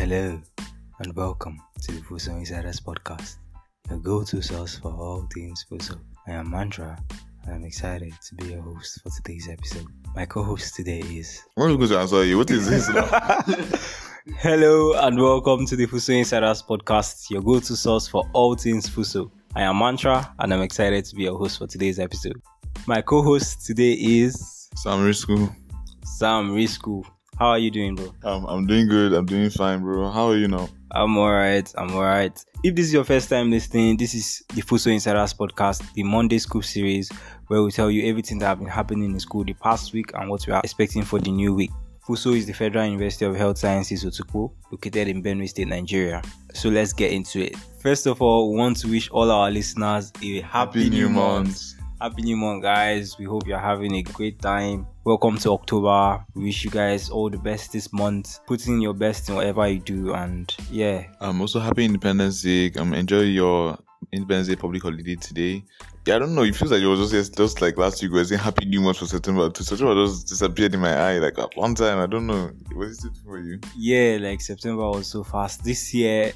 Hello and welcome to the FUHSO Insiders podcast, your go-to source for all things FUHSO. I am Mantra and I'm excited to be your host for today's episode. My co-host today is... What are going to answer you? What is this now? Hello and welcome to the FUHSO Insiders podcast, your go-to source for all things FUHSO. I am Mantra and I'm excited to be your host for today's episode. My co-host today is... Sam Risku. Sam Risku. How are you doing, bro? I'm doing good. I'm doing fine, bro. How are you now? I'm alright. If this is your first time listening, this is the FUHSO Insiders podcast, the Monday Scoop series, where we tell you everything that has been happening in school the past week and what we are expecting for the new week. FUHSO is the Federal University of Health Sciences, Otukpo, located in Benue State, Nigeria. So let's get into it. First of all, we want to wish all our listeners a happy new month. Happy New Month, guys. We hope you're having a great time. Welcome to October. We wish you guys all the best this month. Put in your best in whatever you do, and yeah. Also happy Independence Day. Enjoy your Independence Day public holiday today. Yeah, I don't know. It feels like it was just like last week. We were saying Happy New Month for September. September just disappeared in my eye. Like at one time, I don't know. Was it for you? Yeah, like September was so fast. This year,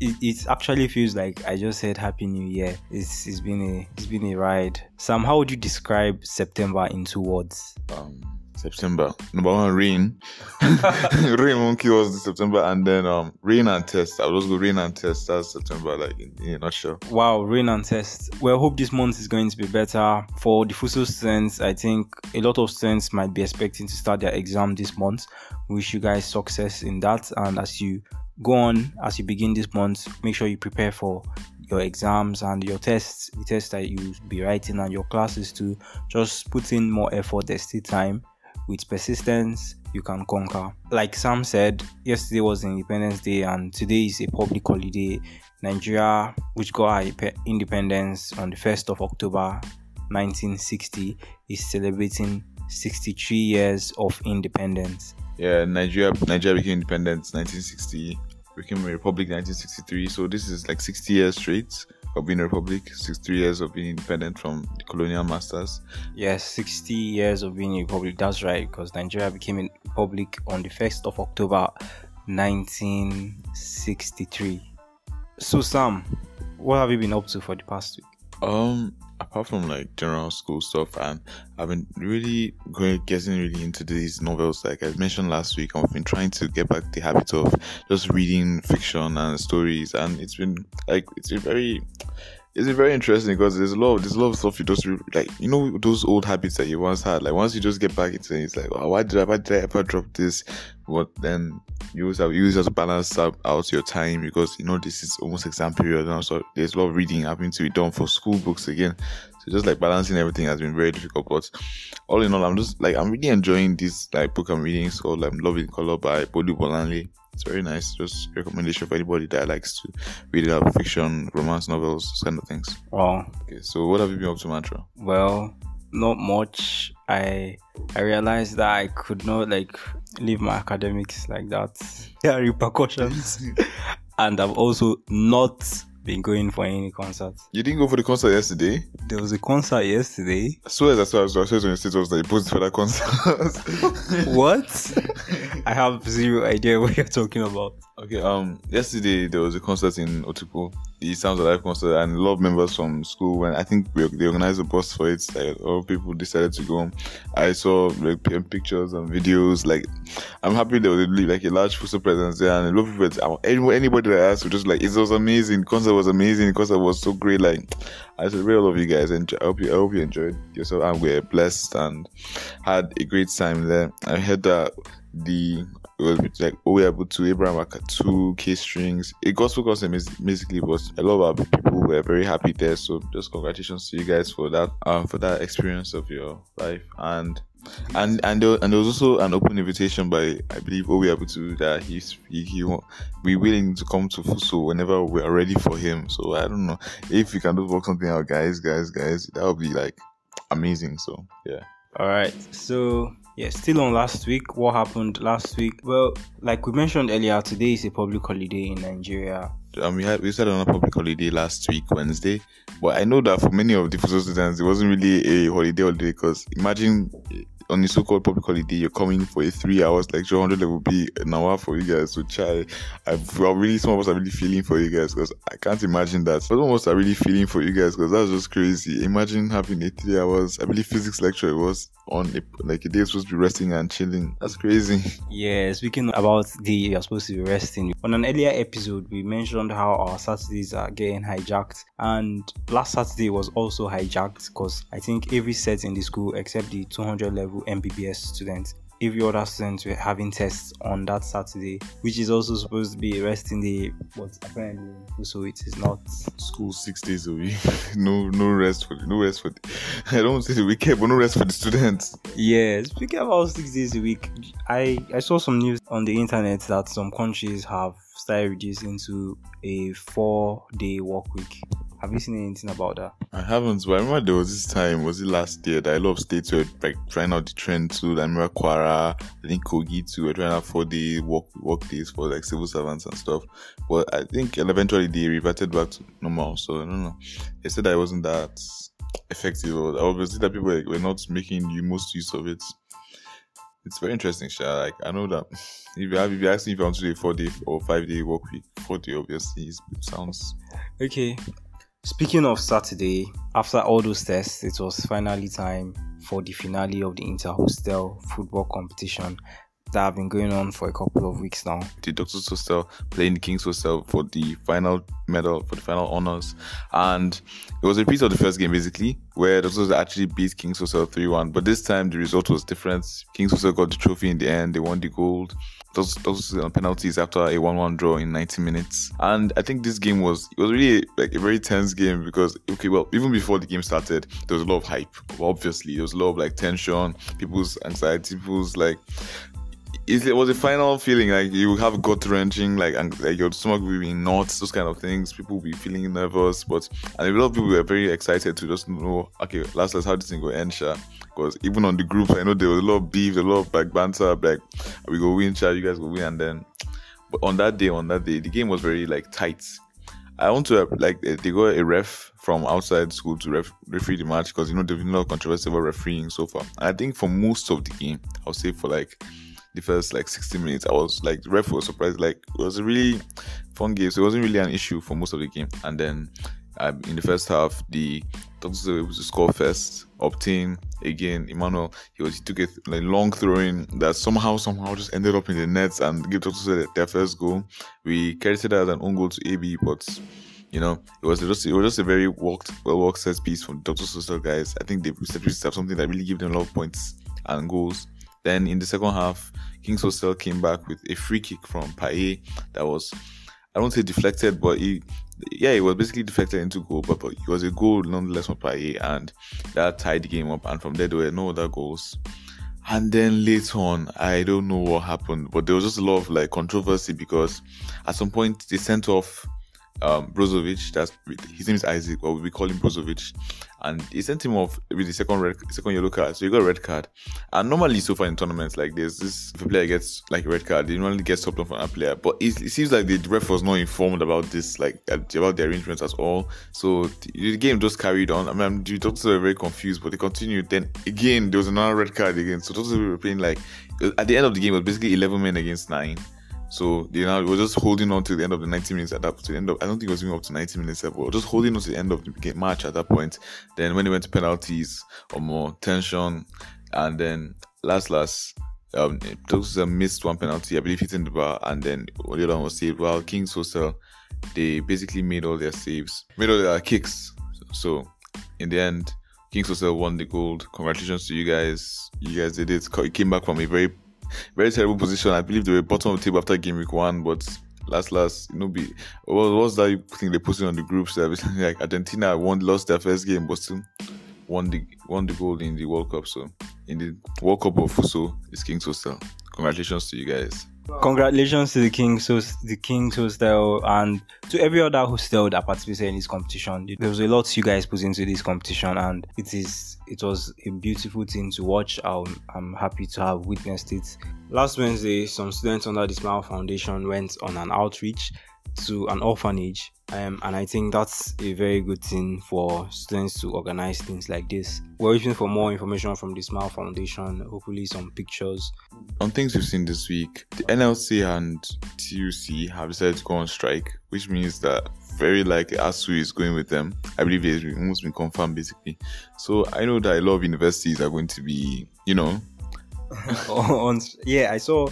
it actually feels like I just said Happy New Year. It's been a ride. Sam, how would you describe September in 2 words? September. Number one, rain. Rain won't kill us this September, and then rain and test. I'll just go rain and test. That's September, like in a nutshell. Wow, rain and test. Well, I hope this month is going to be better for the FUHSO students. I think a lot of students might be expecting to start their exam this month. We wish you guys success in that, and as you go on, as you begin this month, make sure you prepare for your exams and your tests, the tests that you be writing, and your classes too. Just put in more effort. There's still time. With persistence, you can conquer. Like Sam said, yesterday was Independence Day and today is a public holiday. Nigeria, which got our independence on the 1st of October 1960, is celebrating 63 years of independence. Yeah, Nigeria became independent 1960, became a republic 1963. So this is like 60 years straight of being a republic, 63 years of being independent from the colonial masters. Yes, 60 years of being a republic. That's right, because Nigeria became a republic on the 1st of October 1963. So Sam, what have you been up to for the past week? Apart from like general school stuff, and I've been really getting really into these novels. Like I mentioned last week, I've been trying to get back the habit of just reading fiction and stories, and it's been very interesting because there's a lot of stuff you just like, you know, those old habits that you once had. Like once you just get back into it, it's like, oh, why did I ever drop this? But then you always have to balance out your time, because you know this is almost exam period now, so there's a lot of reading having to be done for school books again. So just like balancing everything has been very difficult. But all in all, I'm really enjoying this like book I'm reading. It's called Love in Color by Bolu Bolanle. It's very nice. Just recommendation for anybody that likes to read fiction, romance novels, those kind of things. Wow. Okay, so what have you been up to, Mantra? Well, not much. I realized that I could not leave my academics like that. There are repercussions. And I've also not been going for any concerts. You didn't go for the concert yesterday? There was a concert yesterday. I swear on your status that you posted for that concert. What? I have zero idea what you're talking about. Okay, yesterday there was a concert in Otukpo, the Sounds Alive concert, and a lot of members from school, and I think they organized a bus for it. Like, a lot of people decided to go. I saw pictures and videos. Like, I'm happy there was like a large FUHSO presence there, and a lot of people, anybody that I asked was just like, it was amazing. The concert was amazing. The concert was so great. Like, I celebrate all of you guys, and I hope you enjoyed yourself, and we're blessed and had a great time there. I heard that it was like Oweabutu, Abraham Akatu, K Strings. A gospel concert basically was a lot of people were very happy there. So just congratulations to you guys for that experience of your life. And there was also an open invitation by, I believe, Oweabutu, that he will be willing to come to FUHSO whenever we are ready for him. So I don't know if we can just work something out, guys. That would be like amazing. So yeah. All right. So yeah, still on last week. What happened last week? Well, like we mentioned earlier, today is a public holiday in Nigeria. We started on a public holiday last week, Wednesday. But I know that for many of the FUHSO students, it wasn't really a holiday, because imagine on the so-called public holiday, you're coming for a 3 hours lecture. 100 level will be an hour for you guys. So some of us are really feeling for you guys, because I can't imagine that. Some of us are really feeling for you guys, because that's just crazy. Imagine having a 3 hours, I believe physics lecture was on a day supposed to be resting and chilling. That's crazy. Yeah, speaking about the you're supposed to be resting. On an earlier episode, we mentioned how our Saturdays are getting hijacked, and last Saturday was also hijacked, because I think every set in the school except the 200 level MBBS students, every other student were having tests on that Saturday, which is also supposed to be a resting day, but apparently so it is not. School 6 days a week. no rest for the I don't say the weekend, but no rest for the students. Yeah, speaking about 6 days a week, I saw some news on the internet that some countries have started reducing to a 4-day work week. Have you seen anything about that? I haven't, but I remember there was this time, was it last year, that a lot of states were like trying out the trend too. I remember Kwara, I think Kogi too, were trying out 4-day work days for like civil servants and stuff. But I think eventually they reverted back to normal. So I don't know. They said that it wasn't that effective, or obviously that people were not making the most use of it. It's very interesting, Sha. Like, I know that if you ask me if I want to do a 4-day or 5-day work week, 4-day obviously it sounds okay. Speaking of Saturday, after all those tests, it was finally time for the finale of the inter-hostel football competition that have been going on for a couple of weeks now. The Doctor's Hostel playing the King's Hostel for the final medal, for the final honours. And it was a repeat of the first game, basically, where Doctor's Hostel actually beat King's Hostel 3-1. But this time, the result was different. King's Hostel got the trophy in the end. They won the gold. Doctor's on penalties after a 1-1 draw in 90 minutes. And I think this game was really like a very tense game, because, okay, well, even before the game started, there was a lot of hype. Obviously, there was a lot of like tension, people's anxiety, people's like... It was a final feeling, like you have gut-wrenching, like your stomach will be in knots, those kind of things. People will be feeling nervous, and a lot of people were very excited to just know, okay, last how this thing will end, Sha. Because even on the group, I know there was a lot of beef, a lot of like banter, like we go win, Sha, you guys will win, and then, but on that day, the game was very like tight. I want to like they got a ref from outside school to referee the match, because there's been a lot of controversy about refereeing so far. And I think for most of the game, I'll say for like the first like 60 minutes, I was like, the ref was surprised. Like, it was a really fun game, so it wasn't really an issue for most of the game. And then in the first half, the Doctors were able to score first. Obtain again, Emmanuel, he took a long throw-in that somehow just ended up in the nets and gave Doctors their first goal. We credited that as an own goal to AB, but it was just a very well-worked set piece from the Doctors Hostel guys. I think they set pieces have something that really gave them a lot of points and goals. Then in the second half, King's Hostel came back with a free kick from Paye that was, I don't say deflected, but it was basically deflected into goal, but it was a goal nonetheless from Paye, and that tied the game up. And from there, there were no other goals. And then later on, I don't know what happened, but there was just a lot of like controversy, because at some point they sent off Brozovic, his name is Isaac, but we call him Brozovic, and he sent him off with the second yellow card. So he got a red card. And normally, so far in tournaments like this, if a player gets like a red card, they normally get stopped from a player. But it seems like the ref was not informed about this, like about the arrangements at all. So the game just carried on. I mean, the Doctors were very confused, but they continued. Then again, there was another red card again. So Doctors were playing like at the end of the game, it was basically 11 men against 9. So they were just holding on to the end of the 90 minutes I don't think it was even up to 90 minutes ever. We were just holding on to the end of the match at that point. Then when they went to penalties, or more tension, and then last Doctors missed one penalty, I believe, hitting the bar, and then the other one was saved. While King's Hostel, they basically made all their saves, made all their kicks. So in the end, King's Hostel won the gold. Congratulations to you guys. You guys did it. You came back from a very terrible position. I believe they were bottom of the table after game week 1, but last, what was that thing they posted on the group service? Like Argentina lost their first game, but still won the gold in the World Cup. So in the World Cup of FUHSO, it's King's Hostel. Congratulations to you guys. Congratulations to the King's Hostel, and to every other hostel that participated in this competition. There was a lot you guys put into this competition, and it was a beautiful thing to watch. I'm happy to have witnessed it. Last Wednesday, some students under the Smile Foundation went on an outreach to an orphanage. And I think that's a very good thing for students to organize things like this. We're waiting for more information from the Smile Foundation, hopefully some pictures. On things we've seen this week, the NLC and TUC have decided to go on strike, which means that very likely ASU is going with them. I believe it's almost been confirmed basically. So I know that a lot of universities are going to be, I saw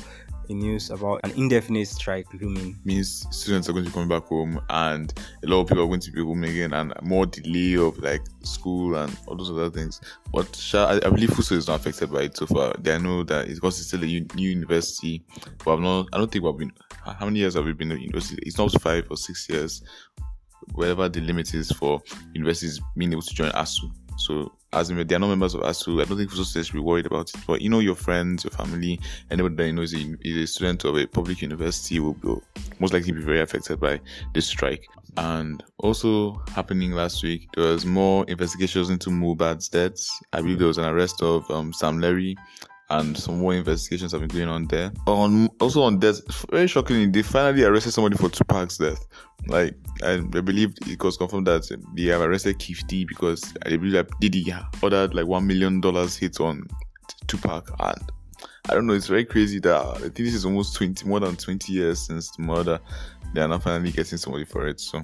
a news about an indefinite strike looming. Means students are going to be coming back home, and a lot of people are going to be home again, and more delay of like school and all those other things. But I believe FUHSO is not affected by it so far. They know that it's because it's still a new university. But I don't think we've been. How many years have we been in university? It's not 5 or 6 years, whatever the limit is for universities being able to join ASU. So, as in, they are not members of ASU, I don't think FUHSO should be worried about it. But your friends, your family, anybody that knows is a student of a public university will most likely be very affected by this strike. And also happening last week, there was more investigations into Mohbad's deaths. I believe there was an arrest of Sam Larry, and some more investigations have been going on there. Also on death, very shockingly, they finally arrested somebody for Tupac's death. Like, I believe it was confirmed that they have arrested Keith D because I believe that Diddy ordered like $1 million hit on Tupac. And I don't know, it's very crazy that I think this is almost more than 20 years since the murder. They are now finally getting somebody for it. So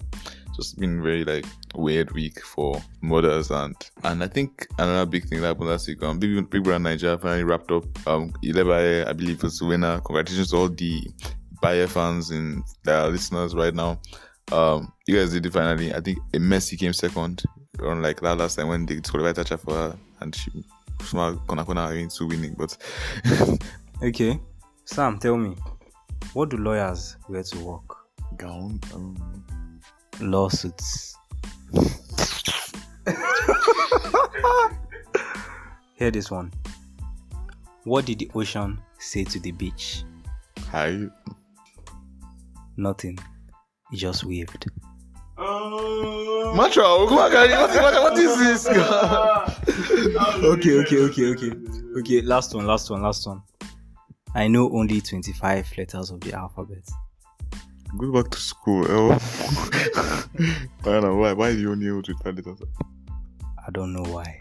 just been very like weird week for murders, and I think another big thing that happened last week, Big Brother Nigeria finally wrapped up. Ilebaye, I believe, was the winner. Congratulations to all the Baye fans and their listeners right now. You guys did it finally. I think Messi came second, unlike that last time when they disqualified Tacha for her, and she was Kona into winning. But okay, Sam, tell me, what do lawyers wear to work? Gown. Lawsuits. Hear this one. What did the ocean say to the beach? Hi. Nothing. He just waved. Macho, what is this? Okay. Last one. I know only 25 letters of the alphabet. Go back to school. Why do you only know 25 letters? I don't know why.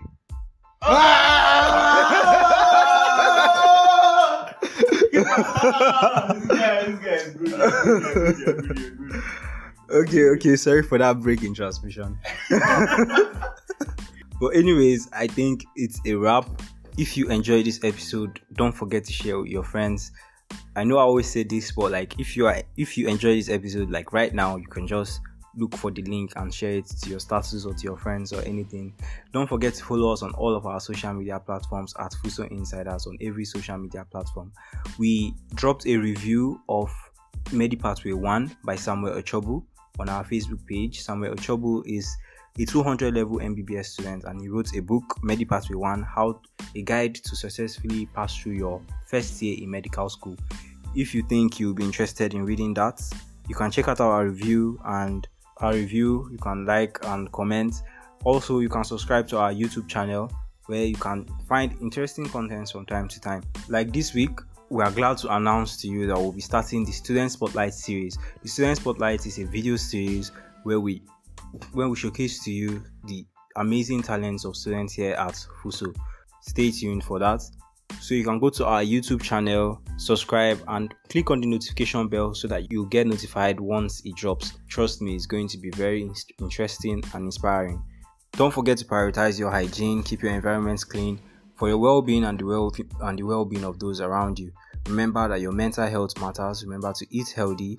This guy is good. Okay. Sorry for that break in transmission. But anyways, I think it's a wrap. If you enjoyed this episode, don't forget to share with your friends. I know I always say this, but like if you enjoy this episode, like right now, you can just look for the link and share it to your status or to your friends or anything. Don't forget to follow us on all of our social media platforms at FUHSO Insiders on every social media platform. We dropped a review of Medipathway 1 by Samuel Ochobu on our Facebook page. Samuel Ochobu is a 200 level MBBS student, and he wrote a book, Medipathway 1, a guide to successfully pass through your first year in medical school. If you think you'll be interested in reading that, you can check out our review, you can like and comment. Also, you can subscribe to our YouTube channel where you can find interesting content from time to time. Like this week, we are glad to announce to you that we'll be starting the Student Spotlight series. The Student Spotlight is a video series where we showcase to you the amazing talents of students here at FUHSO. Stay tuned for that. So you can go to our YouTube channel, subscribe, and click on the notification bell so that you'll get notified once it drops. Trust me, it's going to be very interesting and inspiring. Don't forget to prioritize your hygiene, keep your environments clean for your well-being and the well-being of those around you. Remember that your mental health matters. Remember to eat healthy,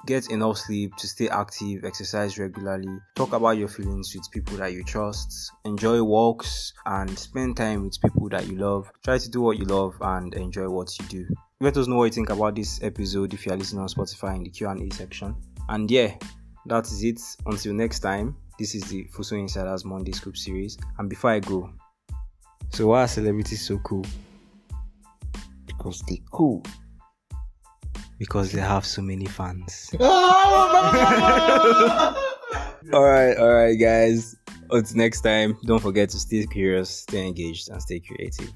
get enough sleep, to stay active, exercise regularly, talk about your feelings with people that you trust, enjoy walks, and spend time with people that you love. Try to do what you love and enjoy what you do. Let us know what you think about this episode if you are listening on Spotify in the Q&A section. And yeah, that is it. Until next time, this is the FUHSO Insiders Monday Scoop series. And before I go, so why are celebrities so cool? Because they're cool. Because they have so many fans. Alright, guys. Until next time, don't forget to stay curious, stay engaged, and stay creative.